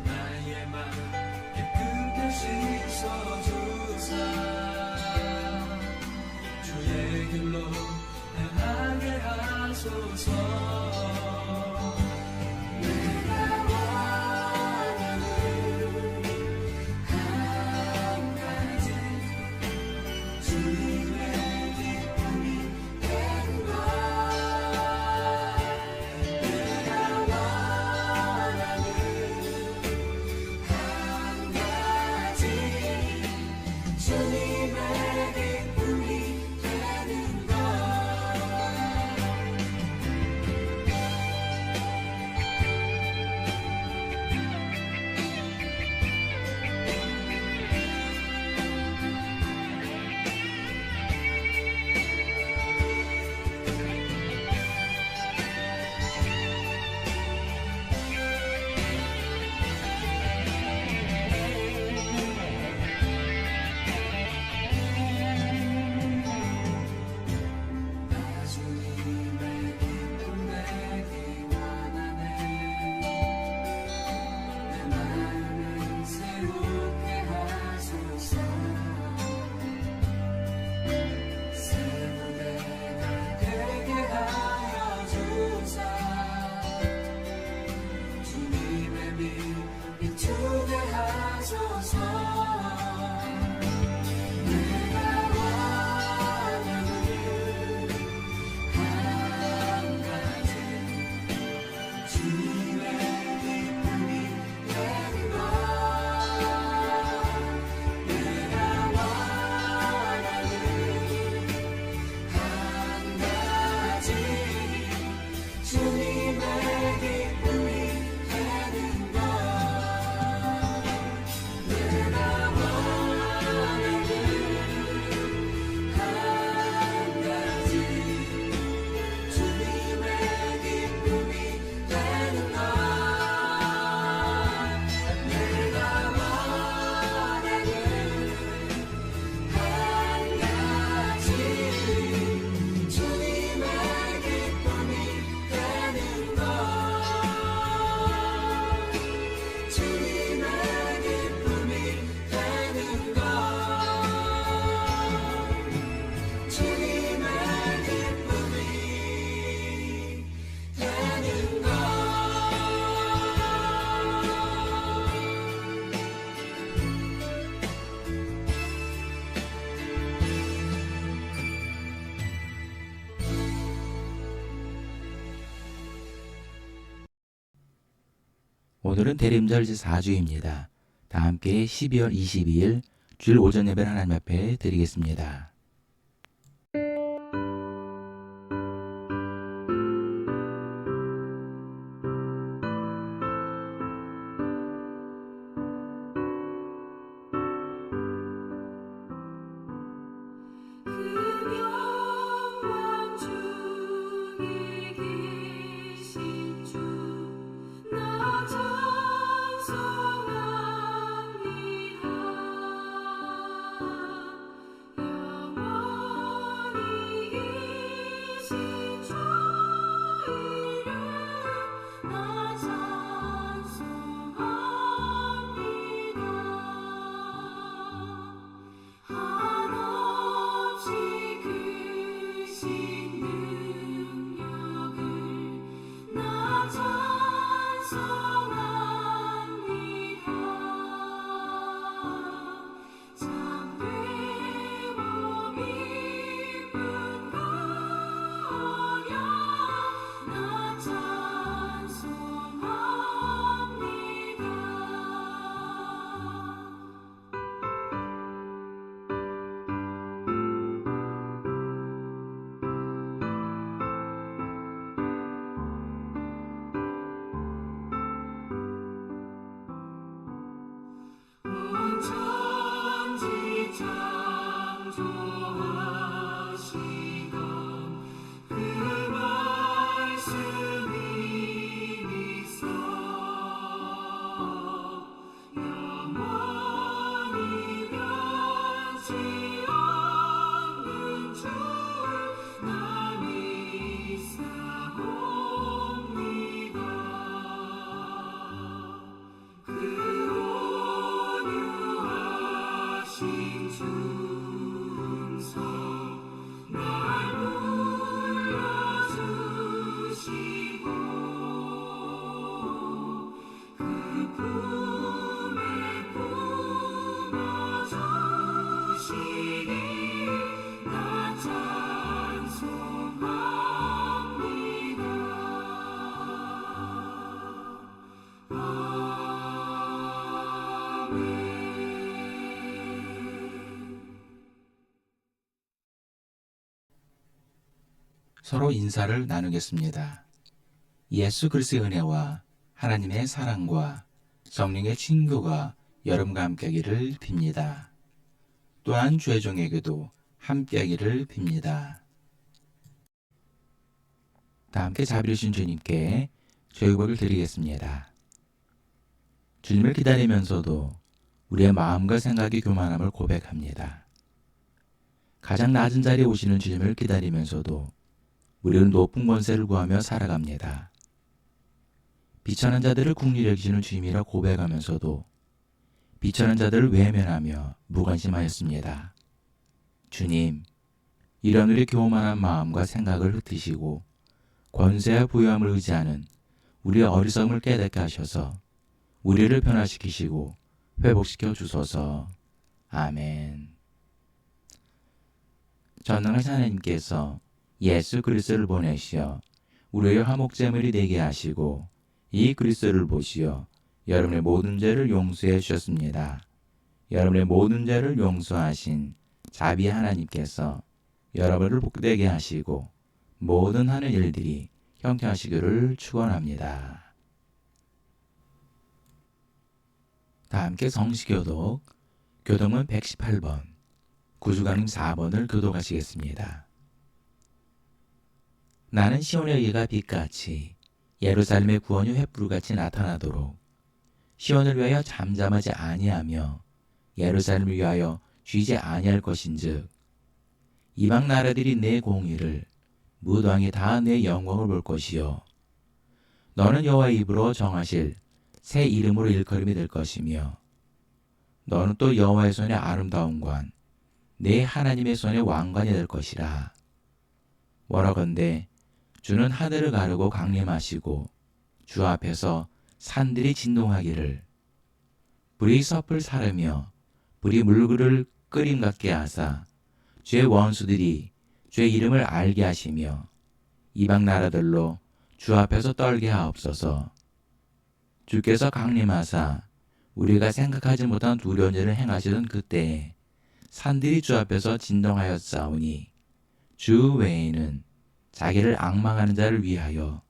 나의 맘 깨끗게 씻어주사 주의 길로 향하게 하소서. 오늘은 대림절 제4주입니다. 다 함께 12월 22일 주일 오전 예배를 하나님 앞에 드리겠습니다. 영원히 서로 인사를 나누겠습니다. 예수 그리스도의 은혜와 하나님의 사랑과 성령의 친구가 여러분과 함께하기를 빕니다. 또한 죄종에게도 함께하기를 빕니다. 다 함께 자비로우신 주님께 죄의복을 드리겠습니다. 주님을 기다리면서도 우리의 마음과 생각이 교만함을 고백합니다. 가장 낮은 자리에 오시는 주님을 기다리면서도 우리는 높은 권세를 구하며 살아갑니다. 비천한 자들을 긍휼히 여기시는 주님이라 고백하면서도 비천한 자들을 외면하며 무관심하였습니다. 주님, 이런 우리 교만한 마음과 생각을 흩으시고 권세와 부유함을 의지하는 우리의 어리석음을 깨닫게 하셔서 우리를 변화시키시고 회복시켜 주소서. 아멘. 전능하신 하나님께서 예수 그리스도를 보내시어 우리의 화목제물이 되게 하시고 이 그리스도를 보시어 여러분의 모든 죄를 용서해 주셨습니다. 여러분의 모든 죄를 용서하신 자비의 하나님께서 여러분을 복되게 하시고 모든 하는 일들이 형통하시기를 축원합니다. 다 함께 성시교독 교독문 118번 구주강림 4번을 교독하시겠습니다. 나는 시온의 의가 빛같이 예루살렘의 구원이 횃불같이 나타나도록 시온을 위하여 잠잠하지 아니하며 예루살렘을 위하여 쉬지 아니할 것인즉 이방 나라들이 내 공의를 무당이 다 내 영광을 볼 것이요 너는 여호와의 입으로 정하실 새 이름으로 일컬음이 될 것이며 너는 또 여호와의 손의 아름다운 관 내 하나님의 손의 왕관이 될 것이라. 원하건대 주는 하늘을 가르고 강림하시고 주 앞에서 산들이 진동하기를 불이 섭을 사르며 불이 물그를 끓임 같게 하사 주의 원수들이 주의 이름을 알게 하시며 이방 나라들로 주 앞에서 떨게 하옵소서. 주께서 강림하사 우리가 생각하지 못한 두려운 일을 행하시던 그때에 산들이 주 앞에서 진동하였사오니 주 외에는 자기를 앙망하는 자를 위하여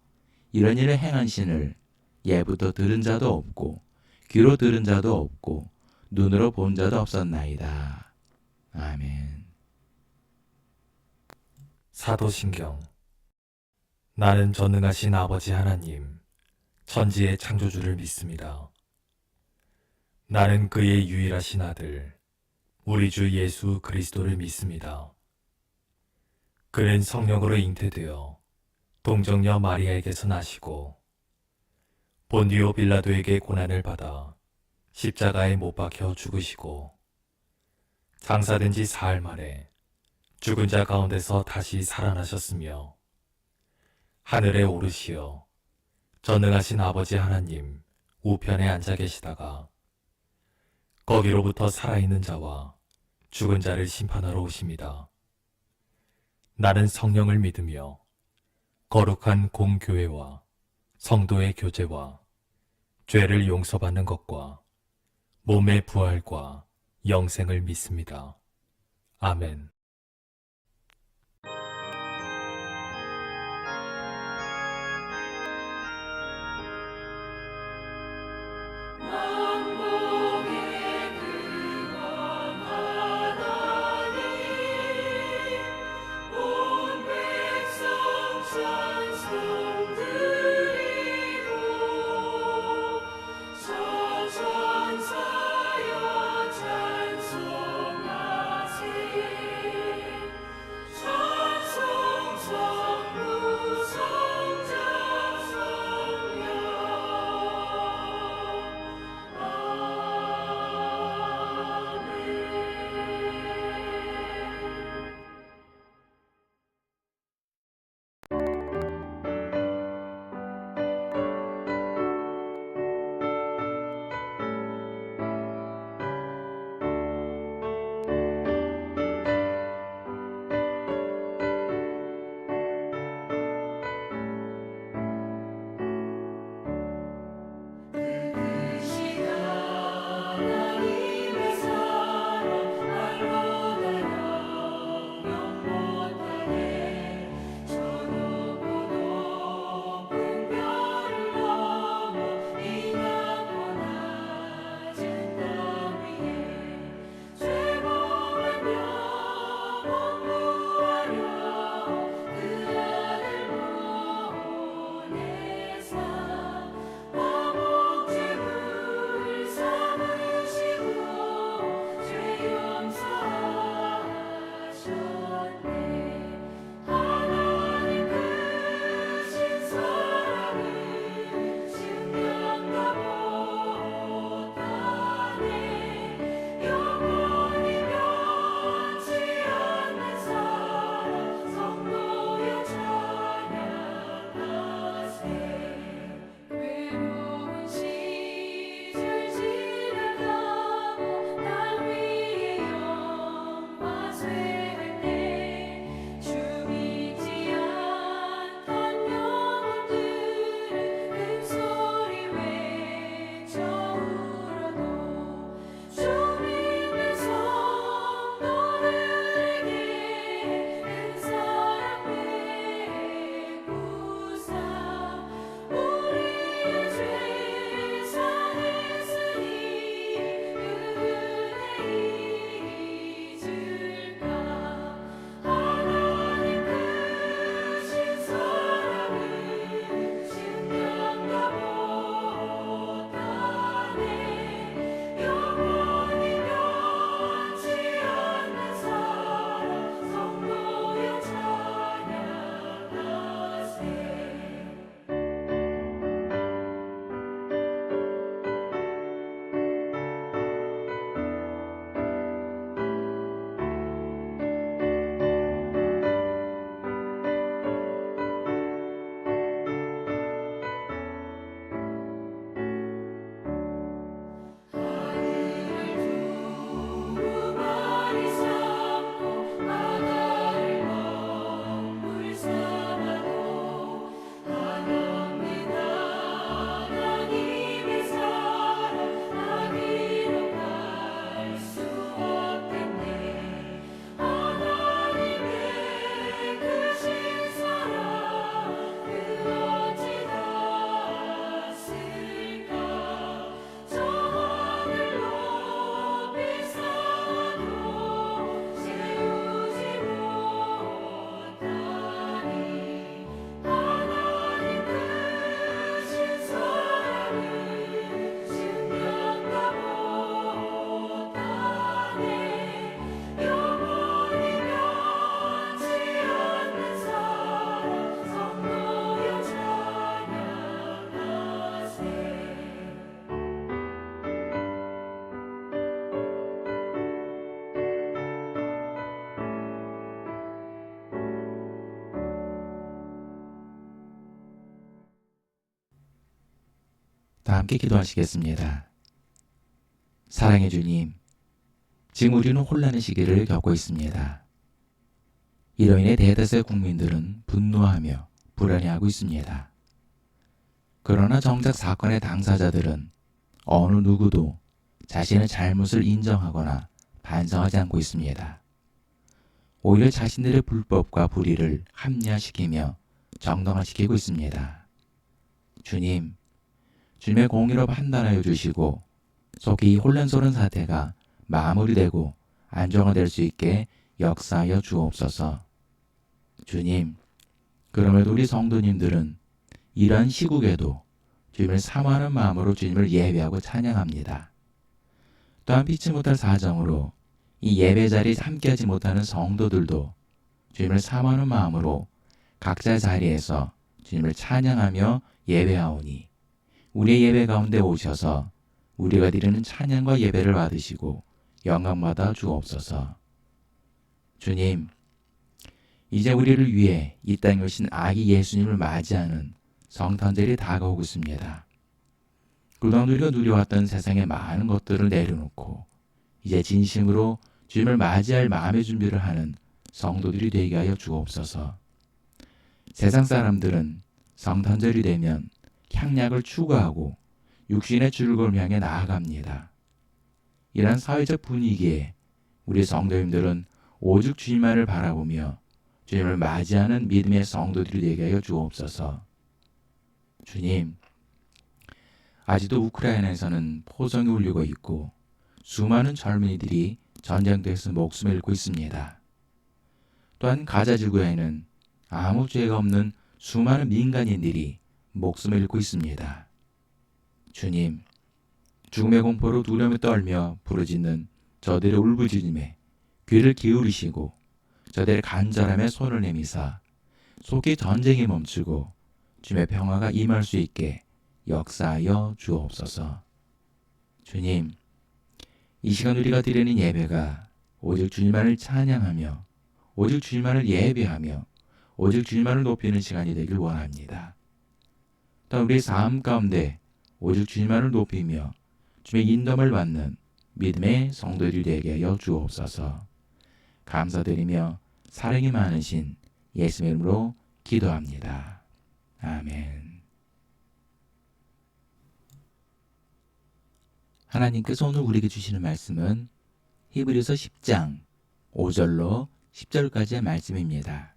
이런 일을 행한 신을 예부터 들은 자도 없고 귀로 들은 자도 없고 눈으로 본 자도 없었나이다. 아멘. 사도신경. 나는 전능하신 아버지 하나님 천지의 창조주를 믿습니다. 나는 그의 유일하신 아들 우리 주 예수 그리스도를 믿습니다. 그는 성령으로 잉태되어 동정녀 마리아에게서 나시고 본디오 빌라도에게 고난을 받아 십자가에 못 박혀 죽으시고 장사된 지 사흘 만에 죽은 자 가운데서 다시 살아나셨으며 하늘에 오르시어 전능하신 아버지 하나님 우편에 앉아 계시다가 거기로부터 살아있는 자와 죽은 자를 심판하러 오십니다. 나는 성령을 믿으며 거룩한 공교회와 성도의 교제와 죄를 용서받는 것과 몸의 부활과 영생을 믿습니다. 아멘. 다 함께 기도하시겠습니다. 사랑의 주님, 지금 우리는 혼란의 시기를 겪고 있습니다. 이로 인해 대다수의 국민들은 분노하며 불안해하고 있습니다. 그러나 정작 사건의 당사자들은 어느 누구도 자신의 잘못을 인정하거나 반성하지 않고 있습니다. 오히려 자신들의 불법과 불의를 합리화시키며 정당화시키고 있습니다. 주님, 주님의 공의로 판단하여 주시고 속히 이 혼란스러운 사태가 마무리되고 안정화될 수 있게 역사하여 주옵소서. 주님, 그럼에도 우리 성도님들은 이러한 시국에도 주님을 사모하는 마음으로 주님을 예배하고 찬양합니다. 또한 피치 못할 사정으로 이 예배 자리에 함께하지 못하는 성도들도 주님을 사모하는 마음으로 각자의 자리에서 주님을 찬양하며 예배하오니 우리의 예배 가운데 오셔서 우리가 드리는 찬양과 예배를 받으시고 영광받아 주옵소서. 주님, 이제 우리를 위해 이 땅에 오신 아기 예수님을 맞이하는 성탄절이 다가오고 있습니다. 그동안 우리가 누려왔던 세상의 많은 것들을 내려놓고 이제 진심으로 주님을 맞이할 마음의 준비를 하는 성도들이 되게 하여 주옵소서. 세상 사람들은 성탄절이 되면 향락을 추구하고 육신의 즐거움을 향해 나아갑니다. 이러한 사회적 분위기에 우리 성도님들은 오직 주님만을 바라보며 주님을 맞이하는 믿음의 성도들이 되게 하여 주옵소서. 주님, 아직도 우크라이나에서는 포성이 울리고 있고 수많은 젊은이들이 전쟁터에서 목숨을 잃고 있습니다. 또한 가자 지구에는 아무 죄가 없는 수많은 민간인들이 목숨을 잃고 있습니다. 주님, 죽음의 공포로 두려움에 떨며 부르짖는 저들의 울부짖음에 귀를 기울이시고 저들의 간절함에 손을 내미사 속히 전쟁이 멈추고 주님의 평화가 임할 수 있게 역사하여 주옵소서. 주님, 이 시간 우리가 드리는 예배가 오직 주님만을 찬양하며 오직 주님만을 예배하며 오직 주님만을 높이는 시간이 되길 원합니다. 또 우리의 삶 가운데 오직 주님만을 높이며 주님의 인도함을 받는 믿음의 성도들이 되게 하여 주옵소서. 감사드리며 사랑이 많으신 예수의 이름으로 기도합니다. 아멘. 하나님께서 오늘 우리에게 주시는 말씀은 히브리서 10장 5절로 10절까지의 말씀입니다.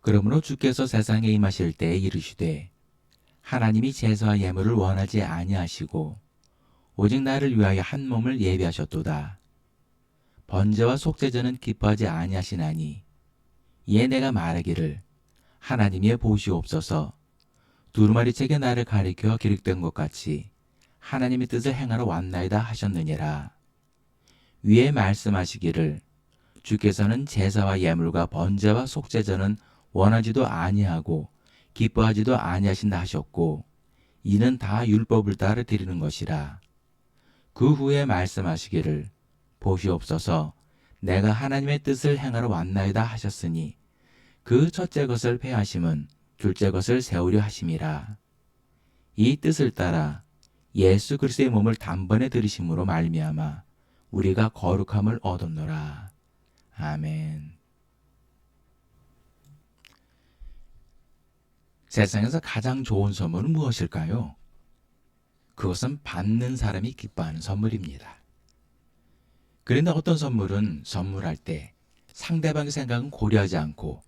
그러므로 주께서 세상에 임하실 때에 이르시되 하나님이 제사와 예물을 원하지 아니하시고 오직 나를 위하여 한 몸을 예비하셨도다. 번제와 속죄제는 기뻐하지 아니하시나니 이에 내가 말하기를 하나님의 보시옵소서. 두루마리책에 나를 가리켜 기록된 것 같이 하나님의 뜻을 행하러 왔나이다 하셨느니라. 위에 말씀하시기를 주께서는 제사와 예물과 번제와 속죄제는 원하지도 아니하고 기뻐하지도 아니하신다 하셨고 이는 다 율법을 따라 드리는 것이라. 그 후에 말씀하시기를 보시옵소서. 내가 하나님의 뜻을 행하러 왔나이다 하셨으니 그 첫째 것을 폐하심은 둘째 것을 세우려 하심이라. 이 뜻을 따라 예수 그리스도의 몸을 단번에 들이심으로 말미암아 우리가 거룩함을 얻었노라. 아멘. 세상에서 가장 좋은 선물은 무엇일까요? 그것은 받는 사람이 기뻐하는 선물입니다. 그런데 어떤 선물은 선물할 때 상대방의 생각은 고려하지 않고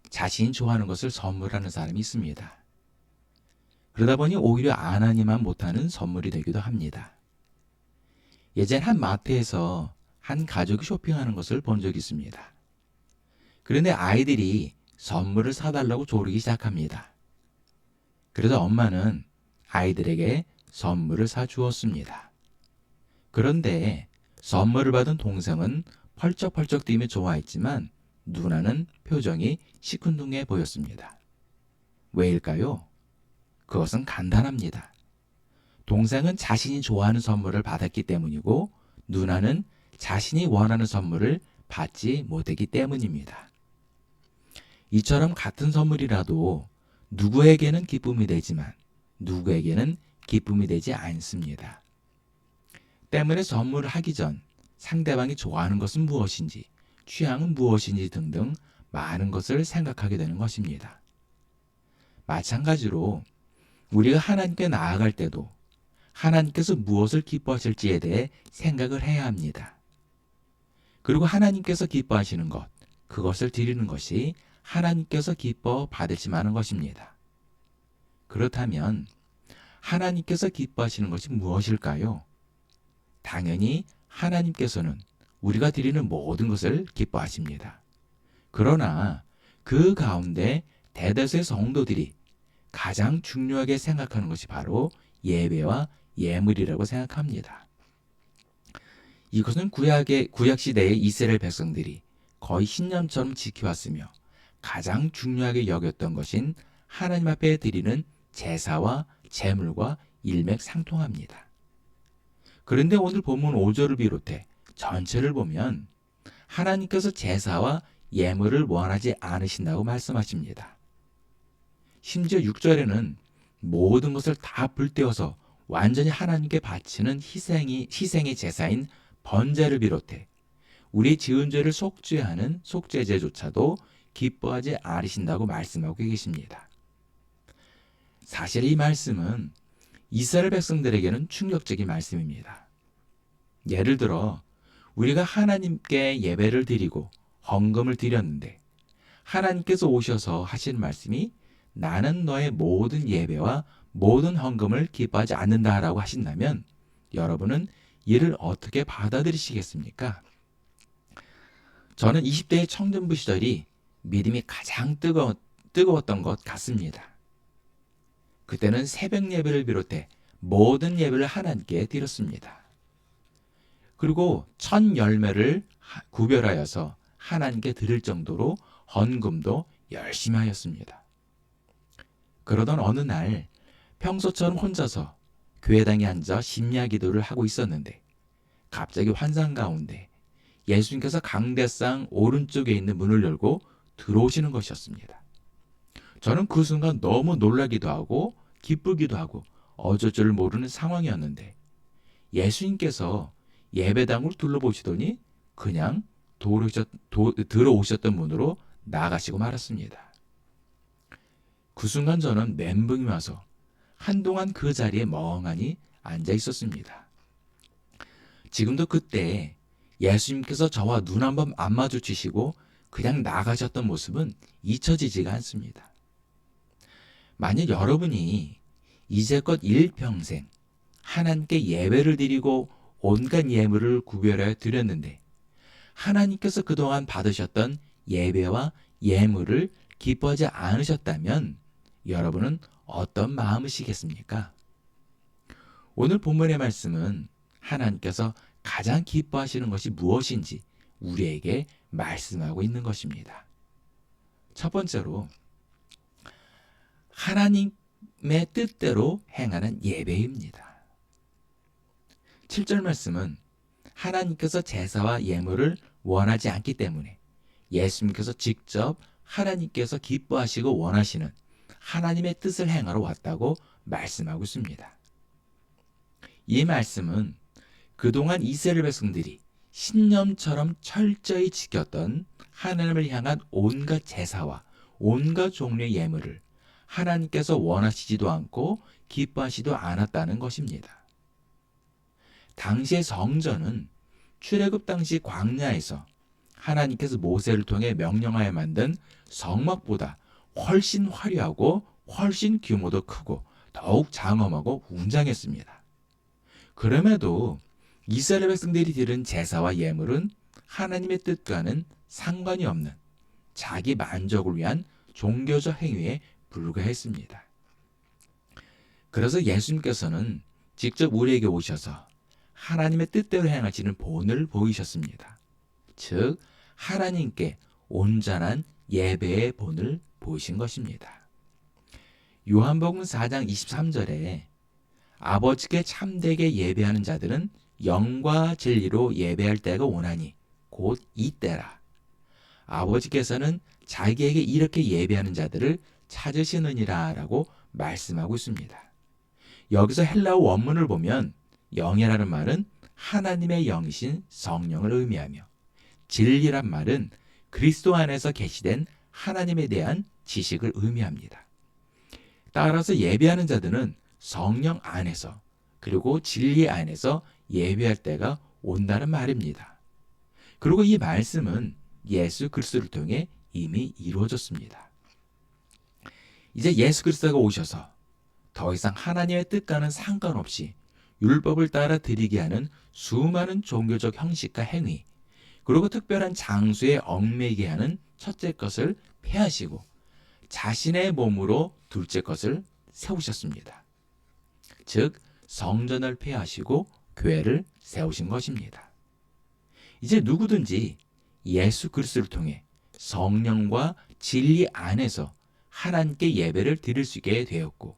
자신이 좋아하는 것을 선물하는 사람이 있습니다. 그러다 보니 오히려 안 하니만 못하는 선물이 되기도 합니다. 예전 한 마트에서 한 가족이 쇼핑하는 것을 본 적이 있습니다. 그런데 아이들이 선물을 사달라고 조르기 시작합니다. 그래서 엄마는 아이들에게 선물을 사주었습니다. 그런데 선물을 받은 동생은 펄쩍펄쩍 뛰며 좋아했지만 누나는 표정이 시큰둥해 보였습니다. 왜일까요? 그것은 간단합니다. 동생은 자신이 좋아하는 선물을 받았기 때문이고 누나는 자신이 원하는 선물을 받지 못했기 때문입니다. 이처럼 같은 선물이라도 누구에게는 기쁨이 되지만 누구에게는 기쁨이 되지 않습니다. 때문에 선물을 하기 전 상대방이 좋아하는 것은 무엇인지, 취향은 무엇인지 등등 많은 것을 생각하게 되는 것입니다. 마찬가지로 우리가 하나님께 나아갈 때도 하나님께서 무엇을 기뻐하실지에 대해 생각을 해야 합니다. 그리고 하나님께서 기뻐하시는 것, 그것을 드리는 것이 하나님께서 기뻐 받으시는 것입니다. 그렇다면 하나님께서 기뻐하시는 것이 무엇일까요? 당연히 하나님께서는 우리가 드리는 모든 것을 기뻐하십니다. 그러나 그 가운데 대다수의 성도들이 가장 중요하게 생각하는 것이 바로 예배와 예물이라고 생각합니다. 이것은 구약시대의 이스라엘 백성들이 거의 신념처럼 지켜왔으며 가장 중요하게 여겼던 것인 하나님 앞에 드리는 제사와 제물과 일맥상통합니다. 그런데 오늘 본문 5절을 비롯해 전체를 보면 하나님께서 제사와 예물을 원하지 않으신다고 말씀하십니다. 심지어 6절에는 모든 것을 다 불태워서 완전히 하나님께 바치는 희생의 제사인 번제를 비롯해 우리 지은 죄를 속죄하는 속죄제조차도 기뻐하지 않으신다고 말씀하고 계십니다. 사실 이 말씀은 이스라엘 백성들에게는 충격적인 말씀입니다. 예를 들어 우리가 하나님께 예배를 드리고 헌금을 드렸는데 하나님께서 오셔서 하시는 말씀이 나는 너의 모든 예배와 모든 헌금을 기뻐하지 않는다라고 하신다면 여러분은 이를 어떻게 받아들이시겠습니까? 저는 20대의 청년부 시절이 믿음이 가장 뜨거웠던 것 같습니다. 그때는 새벽 예배를 비롯해 모든 예배를 하나님께 드렸습니다. 그리고 천 열매를 구별하여서 하나님께 드릴 정도로 헌금도 열심히 하였습니다. 그러던 어느 날 평소처럼 혼자서 교회당에 앉아 심야 기도를 하고 있었는데 갑자기 환상 가운데 예수님께서 강대상 오른쪽에 있는 문을 열고 들어오시는 것이었습니다. 저는 그 순간 너무 놀라기도 하고 기쁘기도 하고 어쩔 줄 모르는 상황이었는데 예수님께서 예배당을 둘러보시더니 그냥 들어오셨던 문으로 나가시고 말았습니다. 그 순간 저는 멘붕이 와서 한동안 그 자리에 멍하니 앉아 있었습니다. 지금도 그때 예수님께서 저와 눈 한 번 안 마주치시고 그냥 나가셨던 모습은 잊혀지지가 않습니다. 만약 여러분이 이제껏 일평생 하나님께 예배를 드리고 온갖 예물을 구별하여 드렸는데 하나님께서 그동안 받으셨던 예배와 예물을 기뻐하지 않으셨다면 여러분은 어떤 마음이시겠습니까? 오늘 본문의 말씀은 하나님께서 가장 기뻐하시는 것이 무엇인지 우리에게 말씀하고 있는 것입니다. 첫 번째로 하나님의 뜻대로 행하는 예배입니다. 7절 말씀은 하나님께서 제사와 예물을 원하지 않기 때문에 예수님께서 직접 하나님께서 기뻐하시고 원하시는 하나님의 뜻을 행하러 왔다고 말씀하고 있습니다. 이 말씀은 그동안 이스라엘 백성들이 신념처럼 철저히 지켰던 하나님을 향한 온갖 제사와 온갖 종류의 예물을 하나님께서 원하시지도 않고 기뻐하시지도 않았다는 것입니다. 당시의 성전은 출애굽 당시 광야에서 하나님께서 모세를 통해 명령하여 만든 성막보다 훨씬 화려하고 훨씬 규모도 크고 더욱 장엄하고 웅장했습니다. 그럼에도 이스라엘 백성들이 드린 제사와 예물은 하나님의 뜻과는 상관이 없는 자기 만족을 위한 종교적 행위에 불과했습니다. 그래서 예수님께서는 직접 우리에게 오셔서 하나님의 뜻대로 행하시는 본을 보이셨습니다. 즉 하나님께 온전한 예배의 본을 보이신 것입니다. 요한복음 4장 23절에 아버지께 참되게 예배하는 자들은 영과 진리로 예배할 때가 오나니 곧 이때라. 아버지께서는 자기에게 이렇게 예배하는 자들을 찾으시느니라 라고 말씀하고 있습니다. 여기서 헬라어 원문을 보면 영이라는 말은 하나님의 영이신 성령을 의미하며 진리란 말은 그리스도 안에서 계시된 하나님에 대한 지식을 의미합니다. 따라서 예배하는 자들은 성령 안에서 그리고 진리 안에서 예배할 때가 온다는 말입니다. 그리고 이 말씀은 예수 그리스도를 통해 이미 이루어졌습니다. 이제 예수 그리스도가 오셔서 더 이상 하나님의 뜻과는 상관없이 율법을 따라 드리게 하는 수많은 종교적 형식과 행위, 그리고 특별한 장소에 얽매이게 하는 첫째 것을 폐하시고 자신의 몸으로 둘째 것을 세우셨습니다. 즉 성전을 폐하시고 교회를 세우신 것입니다. 이제 누구든지 예수 그리스도를 통해 성령과 진리 안에서 하나님께 예배를 드릴 수 있게 되었고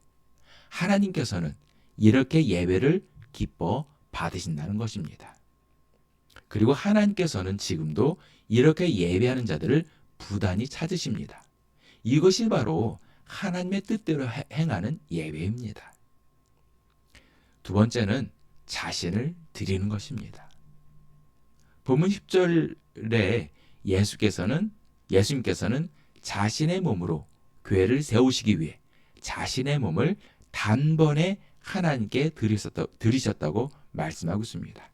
하나님께서는 이렇게 예배를 기뻐 받으신다는 것입니다. 그리고 하나님께서는 지금도 이렇게 예배하는 자들을 부단히 찾으십니다. 이것이 바로 하나님의 뜻대로 행하는 예배입니다. 두 번째는 자신을 드리는 것입니다. 본문 10절에 예수님께서는 자신의 몸으로 교회를 세우시기 위해 자신의 몸을 단번에 하나님께 드리셨다고 말씀하고 있습니다.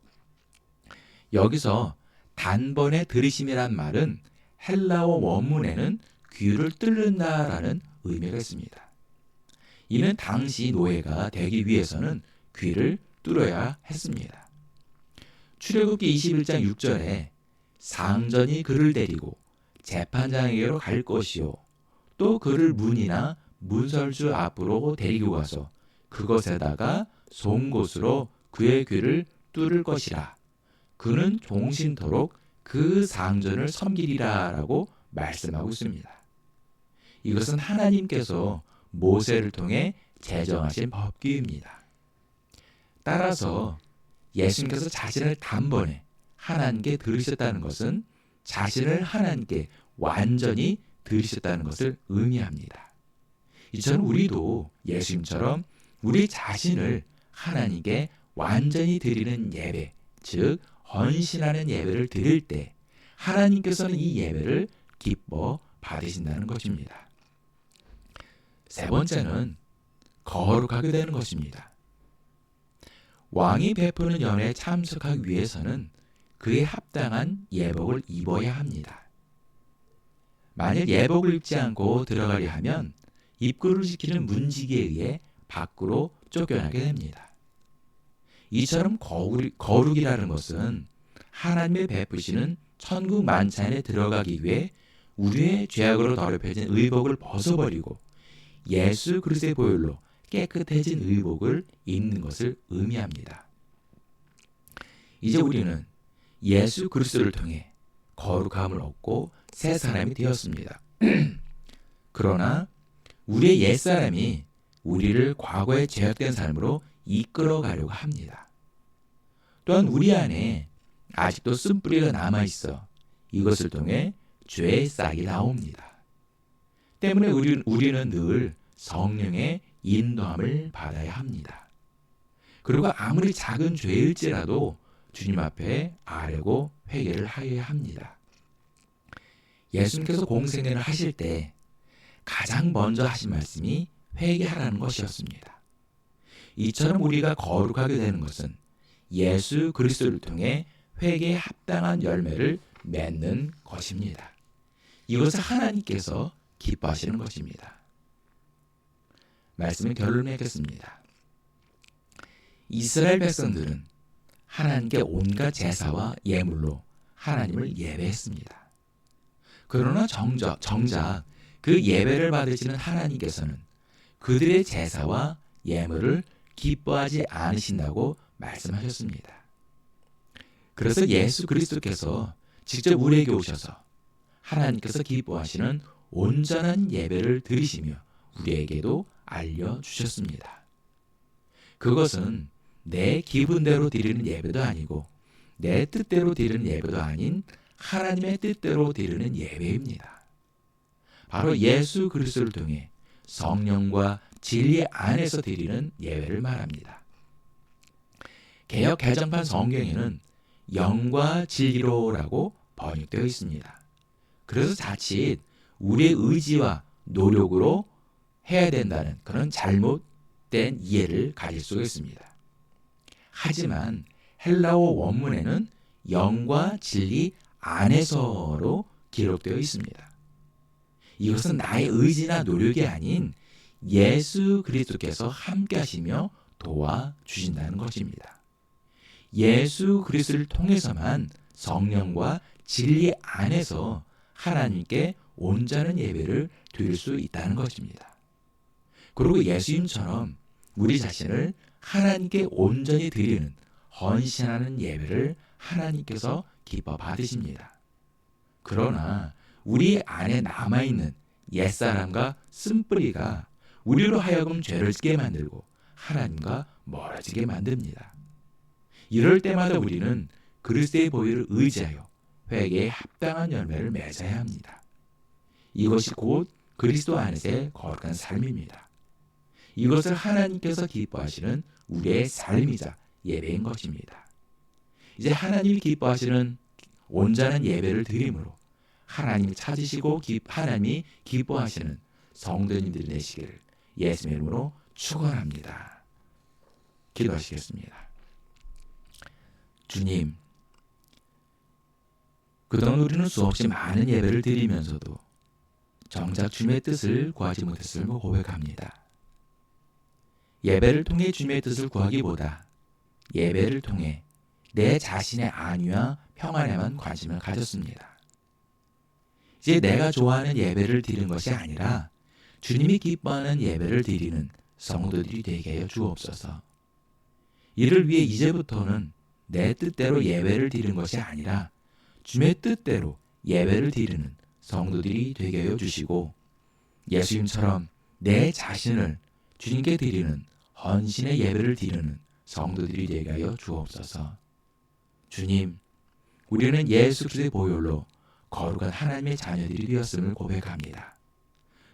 여기서 단번에 들이심이란 말은 헬라어 원문에는 귀를 뚫는다라는 의미가 있습니다. 이는 당시 노예가 되기 위해서는 귀를 뚫어야 했습니다. 출애굽기 21장 6절에 상전이 그를 데리고 재판장에게로 갈 것이요 또 그를 문이나 문설주 앞으로 데리고 가서 그것에다가 송곳으로 그의 귀를 뚫을 것이라. 그는 종신토록 그 상전을 섬기리라 라고 말씀하고 있습니다. 이것은 하나님께서 모세를 통해 제정하신 법규입니다. 따라서 예수님께서 자신을 단번에 하나님께 드리셨다는 것은 자신을 하나님께 완전히 드리셨다는 것을 의미합니다. 이처럼 우리도 예수님처럼 우리 자신을 하나님께 완전히 드리는 예배, 즉 헌신하는 예배를 드릴 때 하나님께서는 이 예배를 기뻐 받으신다는 것입니다. 세 번째는 거룩하게 되는 것입니다. 왕이 베푸는 연회에 참석하기 위해서는 그에 합당한 예복을 입어야 합니다. 만일 예복을 입지 않고 들어가려 하면 입구를 지키는 문지기에 의해 밖으로 쫓겨나게 됩니다. 이처럼 거룩이라는 것은 하나님의 베푸시는 천국 만찬에 들어가기 위해 우리의 죄악으로 더럽혀진 의복을 벗어버리고 예수 그리스도의 보혈로 깨끗해진 의복을 입는 것을 의미합니다. 이제 우리는 예수 그리스도를 통해 거룩함을 얻고 새 사람이 되었습니다. 그러나 우리의 옛사람이 우리를 과거의 죄악된 삶으로 이끌어가려고 합니다. 또한 우리 안에 아직도 쓴뿌리가 남아있어 이것을 통해 죄의 싹이 나옵니다. 때문에 우리는 늘 성령의 인도함을 받아야 합니다. 그리고 아무리 작은 죄일지라도 주님 앞에 아뢰고 회개를 하여야 합니다. 예수님께서 공생애를 하실 때 가장 먼저 하신 말씀이 회개하라는 것이었습니다. 이처럼 우리가 거룩하게 되는 것은 예수 그리스도를 통해 회개에 합당한 열매를 맺는 것입니다. 이것을 하나님께서 기뻐하시는 것입니다. 말씀을 결론내겠습니다. 이스라엘 백성들은 하나님께 온갖 제사와 예물로 하나님을 예배했습니다. 그러나 정작 그 예배를 받으시는 하나님께서는 그들의 제사와 예물을 기뻐하지 않으신다고 말씀하셨습니다. 그래서 예수 그리스도께서 직접 우리에게 오셔서 하나님께서 기뻐하시는 온전한 예배를 드리시며 우리에게도 알려주셨습니다. 그것은 내 기분대로 드리는 예배도 아니고 내 뜻대로 드리는 예배도 아닌 하나님의 뜻대로 드리는 예배입니다. 바로 예수 그리스도를 통해 성령과 진리 안에서 드리는 예배를 말합니다. 개역 개정판 성경에는 영과 진리로라고 번역되어 있습니다. 그래서 자칫 우리의 의지와 노력으로 해야 된다는 그런 잘못된 이해를 가질 수가 있습니다. 하지만 헬라어 원문에는 영과 진리 안에서로 기록되어 있습니다. 이것은 나의 의지나 노력이 아닌 예수 그리스도께서 함께 하시며 도와주신다는 것입니다. 예수 그리스도를 통해서만 성령과 진리 안에서 하나님께 온전한 예배를 드릴 수 있다는 것입니다. 그리고 예수님처럼 우리 자신을 하나님께 온전히 드리는 헌신하는 예배를 하나님께서 기뻐 받으십니다. 그러나 우리 안에 남아있는 옛사람과 쓴뿌리가 우리로 하여금 죄를 짓게 만들고 하나님과 멀어지게 만듭니다. 이럴 때마다 우리는 그리스도의 보혈을 의지하여 회개에 합당한 열매를 맺어야 합니다. 이것이 곧 그리스도 안에서의 거룩한 삶입니다. 이것을 하나님께서 기뻐하시는 우리의 삶이자 예배인 것입니다. 이제 하나님이 기뻐하시는 온전한 예배를 드림으로 하나님이 찾으시고 하나님이 기뻐하시는 성도님들이 되시기를 예수님의 이름으로 축원합니다. 기도하시겠습니다. 주님, 그동안 우리는 수없이 많은 예배를 드리면서도 정작 주님의 뜻을 구하지 못했음을 고백합니다. 예배를 통해 주님의 뜻을 구하기보다 예배를 통해 내 자신의 안위와 평안에만 관심을 가졌습니다. 이제 내가 좋아하는 예배를 드리는 것이 아니라 주님이 기뻐하는 예배를 드리는 성도들이 되게 하여 주옵소서. 이를 위해 이제부터는 내 뜻대로 예배를 드리는 것이 아니라 주님의 뜻대로 예배를 드리는 성도들이 되게 하여 주시고 예수님처럼 내 자신을 주님께 드리는 헌신의 예배를 드리는 성도들이 되게 하여 주옵소서. 주님, 우리는 예수 그리스도의 보혈로 거룩한 하나님의 자녀들이 되었음을 고백합니다.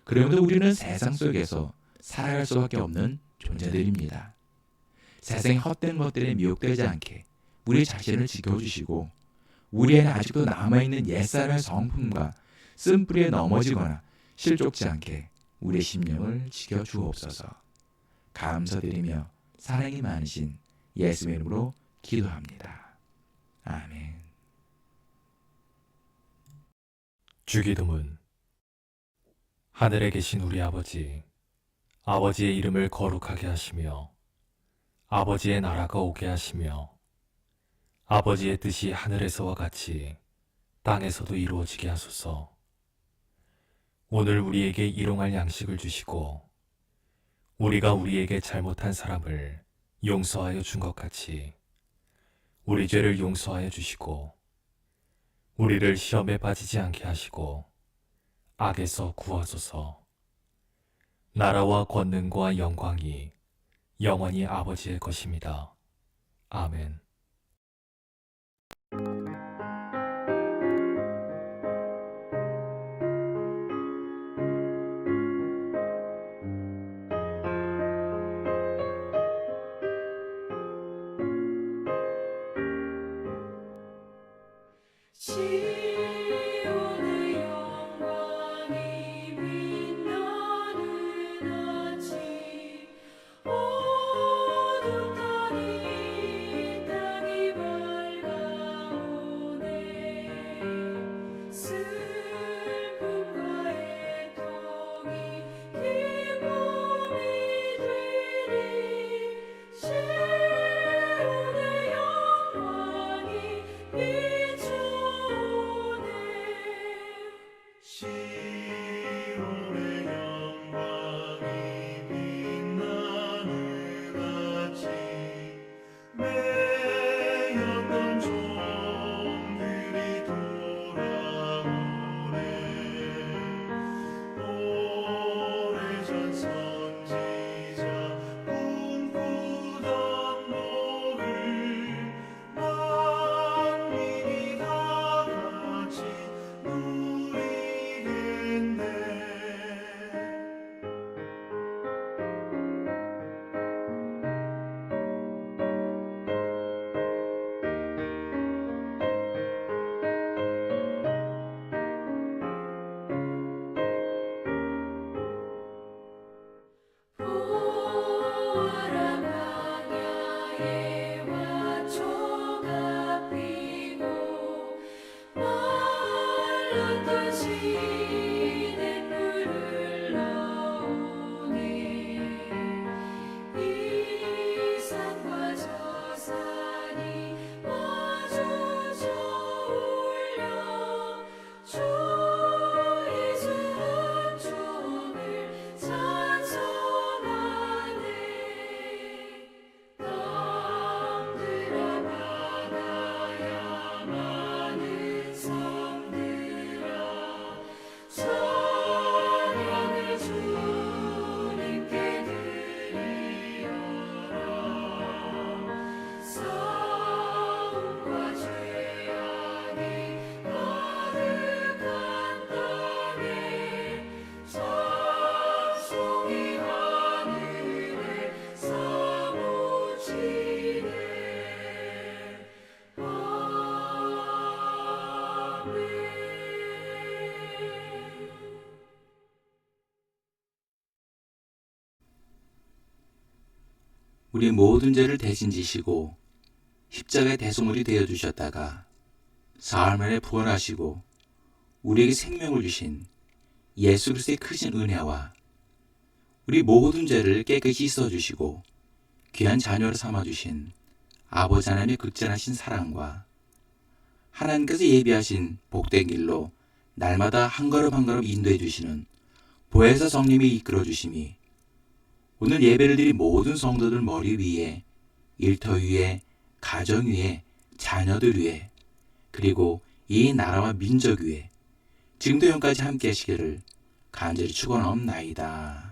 그러므로 우리는 세상 속에서 살아갈 수밖에 없는 존재들입니다. 세상의 헛된 것들에 미혹되지 않게 우리 자신을 지켜주시고 우리에는 아직도 남아있는 옛사람의 성품과 쓴뿌리에 넘어지거나 실족지 않게 우리의 심령을 지켜주옵소서. 감사드리며 사랑이 많으신 예수의 이름으로 기도합니다. 아멘. 주기도문. 하늘에 계신 우리 아버지, 아버지의 이름을 거룩하게 하시며 아버지의 나라가 오게 하시며 아버지의 뜻이 하늘에서와 같이 땅에서도 이루어지게 하소서. 오늘 우리에게 일용할 양식을 주시고 우리가 우리에게 잘못한 사람을 용서하여 준 것 같이 우리 죄를 용서하여 주시고 우리를 시험에 빠지지 않게 하시고 악에서 구하소서. 나라와 권능과 영광이 영원히 아버지의 것입니다. 아멘. 시온의 영광이 빛나는 아침 어둠 달이 우리 모든 죄를 대신 지시고 십자가의 대속물이 되어주셨다가 사흘 만에 부활하시고 우리에게 생명을 주신 예수 그리스도의 크신 은혜와 우리 모든 죄를 깨끗이 씻어주시고 귀한 자녀로 삼아주신 아버지 하나님의 극진하신 사랑과 하나님께서 예비하신 복된 길로 날마다 한 걸음 한 걸음 인도해 주시는 보혜사 성님이 이끌어 주심이 오늘 예배를 드린 모든 성도들 머리 위에, 일터 위에, 가정 위에, 자녀들 위에, 그리고 이 나라와 민족 위에 지금도 영까지 함께 하시기를 간절히 축원하옵나이다.